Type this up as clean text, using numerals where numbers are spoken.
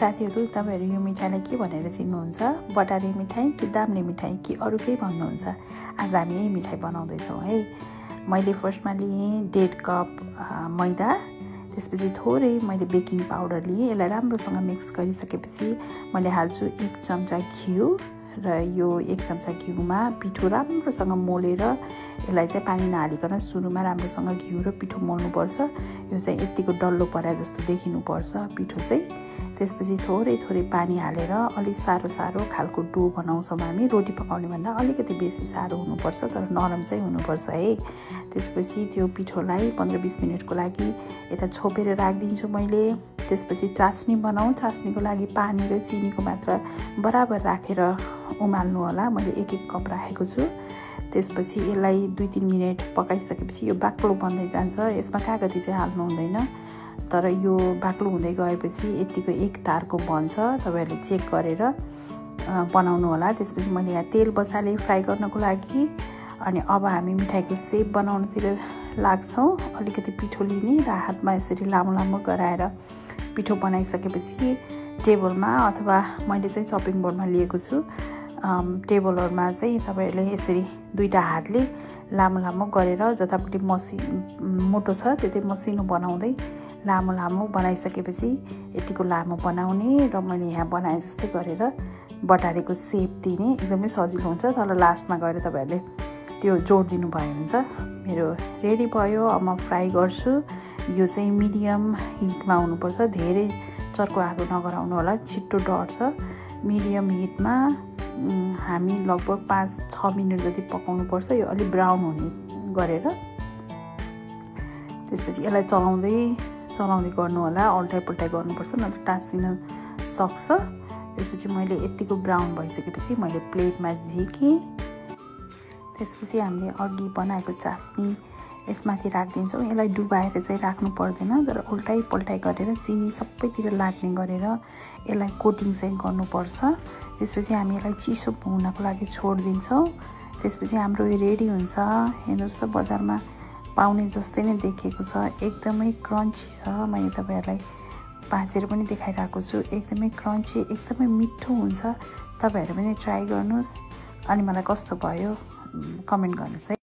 साथीहरू तपाईहरु यो मिठाईलाई के भनेर चिन्नुहुन्छ? बटारे मिठाई कि दाम्ने मिठाई कि अरु केही भन्नुहुन्छ? आज हामी यही मिठाई बनाउँदै छौं है। मैले फर्स्टमा लिए 1.5 कप मैदा, त्यसपछि थोरै मैले बेकिङ पाउडर लिए। यसलाई राम्रोसँग मिक्स गरिसकेपछि मैले हाल्छु 1 चम्चा घिउ र यो 1 चम्चा घिउमा पिठो राम्रोसँग मोलेर यसलाई चाहिँ पानी नहालिकन सुरुमा राम्रोसँग घिउ र पिठो मोल्नु पर्छ। यो चाहिँ यतिको डल्लो परे जस्तो देखिनु पर्छ पिठो चाहिँ। त्यसपछि थोरै थोरै पानी हालेर अलि सारो खालको डो बनाउँछौं हामी। रोटी पकाउने भन्दा अलिकति बेसी सारो हुनुपर्छ तर नरम चाहिँ हुनुपर्छ है। त्यसपछि त्यो पिठोलाई 15-20 मिनेटको लागि यता छोपेर राख्दिन्छु मैले। त्यसपछि चास्नी बनाऊ। चास्नीको लागि पानी र चिनीको मात्रा बराबर राखेर उमाल्नु होला। मैले 1-1 कप राखेको छु। त्यसपछि यसलाई 2-3 मिनेट पकाइसकेपछि यो बाक्लो बन्दै जान्छ। यसमा कागती चाहिँ हाल्नु हुँदैन, तर यो बाक्लो हुँदै गएपछि यतिको एक तारको बन्छ। तपाईहरुले चेक गरेर बनाउनु होला। त्यसपछि मैले यहाँ तेल बसाले फ्राई गर्नको लागि। अनि अब हामी मिठाईको शेप बनाउनतिर लाग्छौं। अलिकति पिठो लिने र हातमा यसरी लामो लामो गराएर पिठो बनाइसकेपछि टेबलमा अथवा मैले चाहिँ चपिङ बोर्डमा लिएको छु। टेबलहरुमा चाहिँ तपाईहरुले यसरी दुईटा हातले लामो लामो गरेर जतापट्टि मोटो छ त्यतै मसिनो बनाउँदै लामो लामो बनाइसकेपछि यतिको लामो बनाउने र मैले यहाँ बनाए जस्तै गरेर बटारेको शेप दिने। एकदमै सजिलो हुन्छ। तर लास्टमा गएर तपाईहरुले त्यो जोड दिनु भयो हुन्छ। मेरो रेडी भयो। अब म फ्राई गर्छु। यो चाहिँ मिडियम हिटमा हुनुपर्छ। धेरै चर्को आगो नगराउनु होला, छिट्टो डढ्छ। मिडियम हिटमा हामी लगभग 5-6 मिनेट जति पकाउनु पर्छ। यो अलि ब्राउन हुने गरेर। त्यसपछि यसलाई चलाउँदै गर्नु होला। अल्टाइ-पल्टाइ गर्नुपर्छ नत्र टाँसिन सक्छ। त्यसपछि मैले यतिको ब्राउन भइसकेपछि मैले प्लेटमा झिके। त्यसपछि हामीले अघि बनाएको चास्नी यसमाथि राख्दिन्छौं। यसलाई डुबाएर चाहिँ राख्नु पर्दैन, तर उल्टाइ-पल्टाइ गरेर चिनी सबैतिर लाग्ने गरेर यसलाई कोटिङ चाहिँ गर्नुपर्छ। त्यसपछि हामी यसलाई चिसो हुनको लागि छोड्दिन्छौं। त्यसपछि हाम्रो यो रेडी हुन्छ। हेर्नुस् त बजारमा पाउने जस्तै नै देखेको छ। एकदमै क्रन्ची छ। मैले तपाईहरुलाई भाँचेर पनि देखाइरहेको छु। एकदमै क्रन्ची, एकदमै मिठो हुन्छ। तपाईहरु पनि ट्राई गर्नुस् अनि मलाई कस्तो भयो कमेन्ट गर्नुस् है।